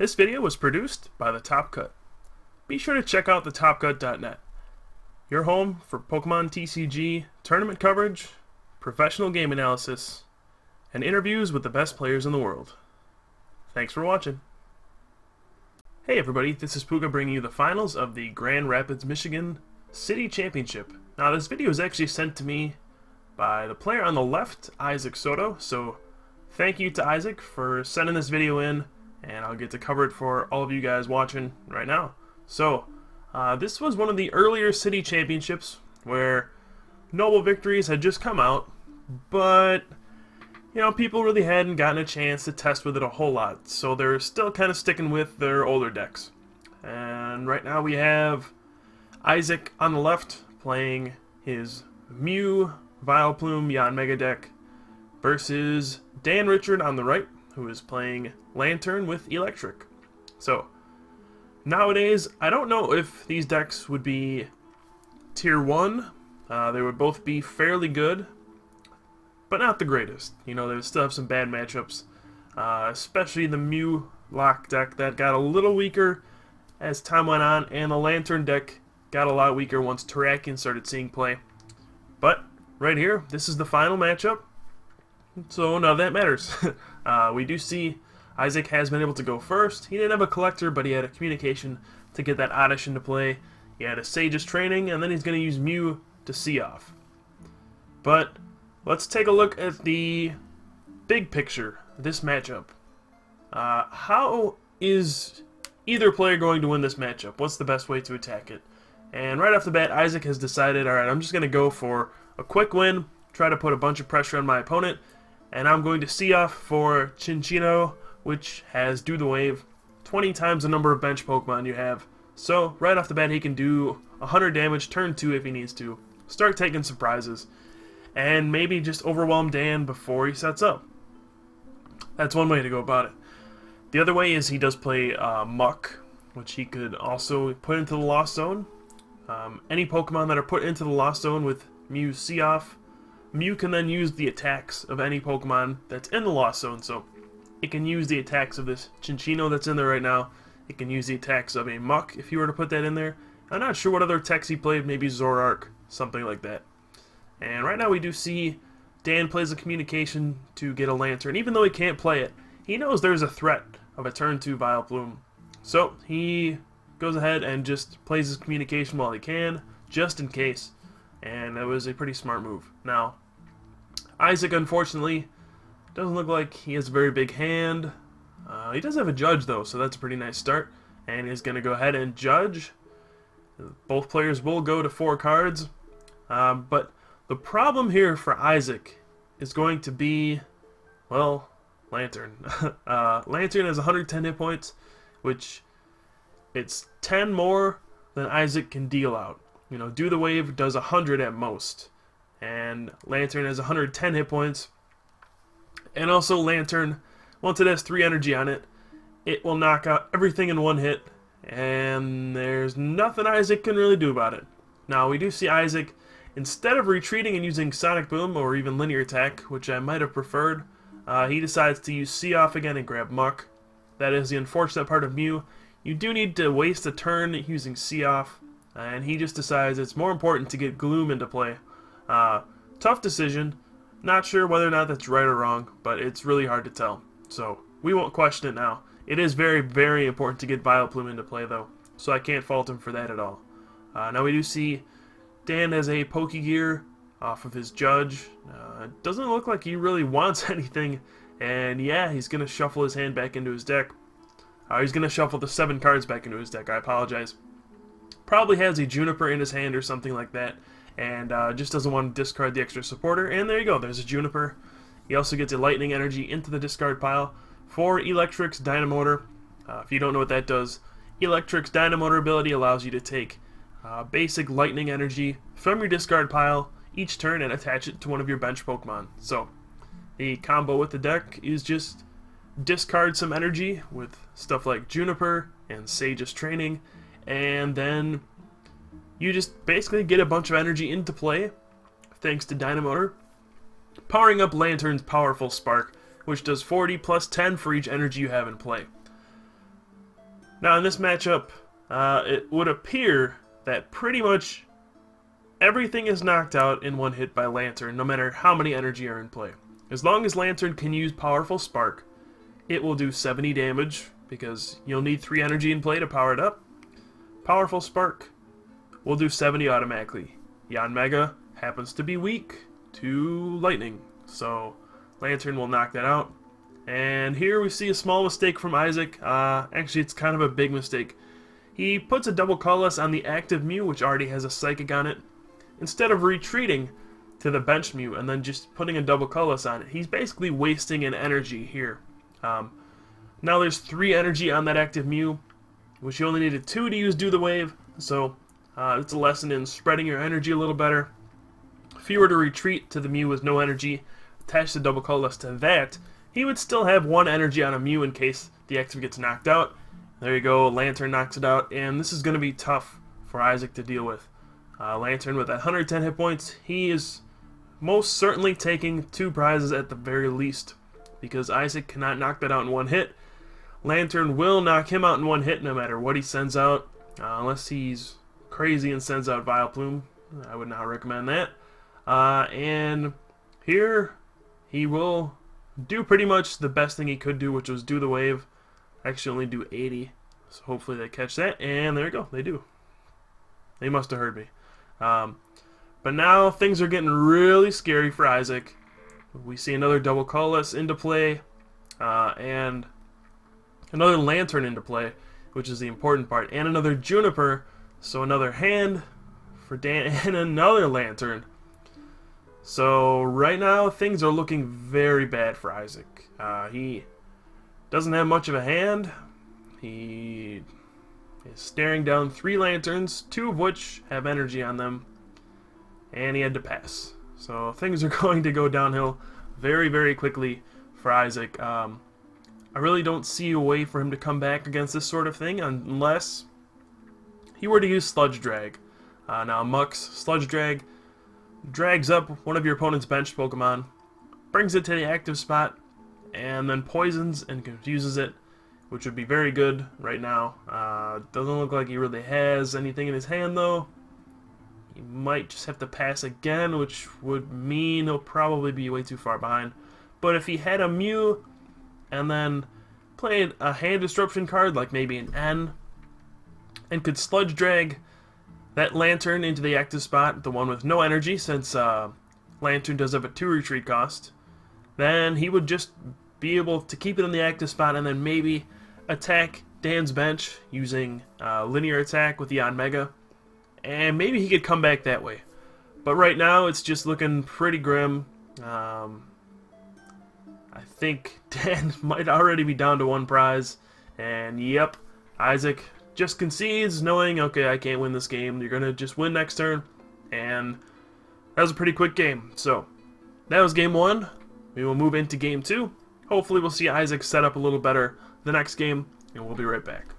This video was produced by The Top Cut. Be sure to check out thetopcut.net, your home for Pokemon TCG, tournament coverage, professional game analysis, and interviews with the best players in the world. Thanks for watching. Hey everybody, this is Pooka bringing you the finals of the Grand Rapids, Michigan City Championship. Now this video was actually sent to me by the player on the left, Soto, so thank you to Isaac for sending this video in, and I'll get to cover it for all of you guys watching right now. So, this was one of the earlier city championships where Noble Victories had just come out, but you know, people really hadn't gotten a chance to test with it a whole lot, so they're still kind of sticking with their older decks. And right now we have Isaac on the left playing his Mew, Vileplume, Yanmega deck versus Dan Richard on the right, who is playing Lanturn with Eelektrik. So, nowadays, I don't know if these decks would be Tier 1. They would both be fairly good, but not the greatest. You know, they would still have some bad matchups, especially the Mew lock deck that got a little weaker as time went on, and the Lanturn deck got a lot weaker once Terrakion started seeing play. But, right here, this is the final matchup, so none of that matters. We do see Isaac has been able to go first. He didn't have a collector, but he had a communication to get that Oddish into play. He had a Sage's training, and then he's going to use Mew to see off. But let's take a look at the big picture of this matchup. How is either player going to win this matchup? What's the best way to attack it? And right off the bat, Isaac has decided, alright, I'm just going to go for a quick win, try to put a bunch of pressure on my opponent, and I'm going to see off for Chinchino, which has Do the Wave, 20 times the number of bench Pokemon you have. So, right off the bat, he can do 100 damage, turn 2 if he needs to, start taking surprises, and maybe just overwhelm Dan before he sets up. That's one way to go about it. The other way is he does play Muck, which he could also put into the Lost Zone. Any Pokemon that are put into the Lost Zone with Mew's See-Off, Mew can then use the attacks of any Pokemon that's in the Lost Zone. So it can use the attacks of this Chinchino that's in there right now. It can use the attacks of a Muck if you were to put that in there. I'm not sure what other attacks he played, maybe Zoroark, something like that. And right now we do see Dan plays a communication to get a Lanturn. Even though he can't play it, he knows there's a threat of a turn 2 Vileplume. So he goes ahead and just plays his communication while he can, just in case. And that was a pretty smart move. Now, Isaac, unfortunately, doesn't look like he has a very big hand. He does have a Judge, though, so that's a pretty nice start. And he's going to go ahead and Judge. Both players will go to 4 cards. But the problem here for Isaac is going to be, well, Lanturn. Lanturn has 110 hit points, which it's 10 more than Isaac can deal out. You know, Do the Wave does 100 at most, and Lanturn has 110 hit points. And also Lanturn, once it has 3 energy on it, it will knock out everything in one hit, and there's nothing Isaac can really do about it. Now, we do see Isaac, instead of retreating and using Sonic Boom or even Linear Attack, which I might have preferred, he decides to use See-Off again and grab Muck. That is the unfortunate part of Mew. You do need to waste a turn using See-Off, and he just decides it's more important to get Gloom into play. Tough decision. Not sure whether or not that's right or wrong, but it's really hard to tell. So, we won't question it now. It is very, very important to get Vileplume into play, though, so I can't fault him for that at all. Now we do see Dan has a Pokegear off of his Judge. It doesn't look like he really wants anything, and yeah, he's going to shuffle his hand back into his deck. He's going to shuffle the 7 cards back into his deck, I apologize. Probably has a Juniper in his hand or something like that, and just doesn't want to discard the extra supporter, and there you go, there's a Juniper. He also gets a Lightning Energy into the discard pile for Eelektrik Dynamotor. If you don't know what that does, Eelektrik Dynamotor ability allows you to take basic Lightning Energy from your discard pile each turn and attach it to one of your bench Pokemon. So, the combo with the deck is just discard some energy with stuff like Juniper and Sage's Training, and then you just basically get a bunch of energy into play thanks to Dynamotor, powering up Lanturn's powerful Spark, which does 40 plus 10 for each energy you have in play. Now in this matchup, it would appear that pretty much everything is knocked out in one hit by Lanturn, no matter how many energy are in play. As long as Lanturn can use Powerful Spark, it will do 70 damage, because you'll need 3 energy in play to power it up. Powerful Spark will do 70 automatically. Yanmega happens to be weak to Lightning, so Lanturn will knock that out. And here we see a small mistake from Isaac. Actually, it's kind of a big mistake. He puts a double colorless on the active Mew, which already has a Psychic on it. Instead of retreating to the bench Mew and then just putting a double colorless on it, he's basically wasting an energy here. Now there's 3 energy on that active Mew, which you only needed 2 to use Do the Wave, so it's a lesson in spreading your energy a little better. If he were to retreat to the Mew with no energy, attach the double colorless to that, he would still have 1 energy on a Mew in case the active gets knocked out. There you go, Lanturn knocks it out, and this is going to be tough for Isaac to deal with. Lanturn with that 110 hit points, he is most certainly taking 2 prizes at the very least, because Isaac cannot knock that out in 1 hit. Lanturn will knock him out in 1 hit no matter what he sends out, unless he's crazy and sends out Vileplume. I would not recommend that. And here he will do pretty much the best thing he could do, which was Do the Wave. Actually only do 80, so hopefully they catch that, and there we go, they do. They must have heard me. But now things are getting really scary for Isaac. We see another double colorless into play, and another Lanturn into play, which is the important part, and another Juniper, so another hand for Dan, and another Lanturn. So right now things are looking very bad for Isaac. He doesn't have much of a hand. He is staring down 3 Lanturns, 2 of which have energy on them, and he had to pass. So things are going to go downhill very, very quickly for Isaac. I really don't see a way for him to come back against this sort of thing unless he were to use Sludge Drag. Now Muck's Sludge Drag drags up one of your opponent's benched Pokemon, brings it to the active spot, and then poisons and confuses it, which would be very good right now. Doesn't look like he really has anything in his hand though. He might just have to pass again, which would mean he'll probably be way too far behind. But if he had a Mew and then played a hand disruption card, like maybe an N, and could Sludge Drag that Lanturn into the active spot, the one with no energy, since Lanturn does have a 2 retreat cost, then he would just be able to keep it in the active spot and then maybe attack Dan's bench using linear attack with the Yanmega, and maybe he could come back that way. But right now it's just looking pretty grim. I think Dan might already be down to 1 prize, and yep, Isaac just concedes, knowing, okay, I can't win this game. You're gonna just win next turn, and that was a pretty quick game. So that was game 1. We will move into game 2. Hopefully we'll see Isaac set up a little better the next game, and we'll be right back.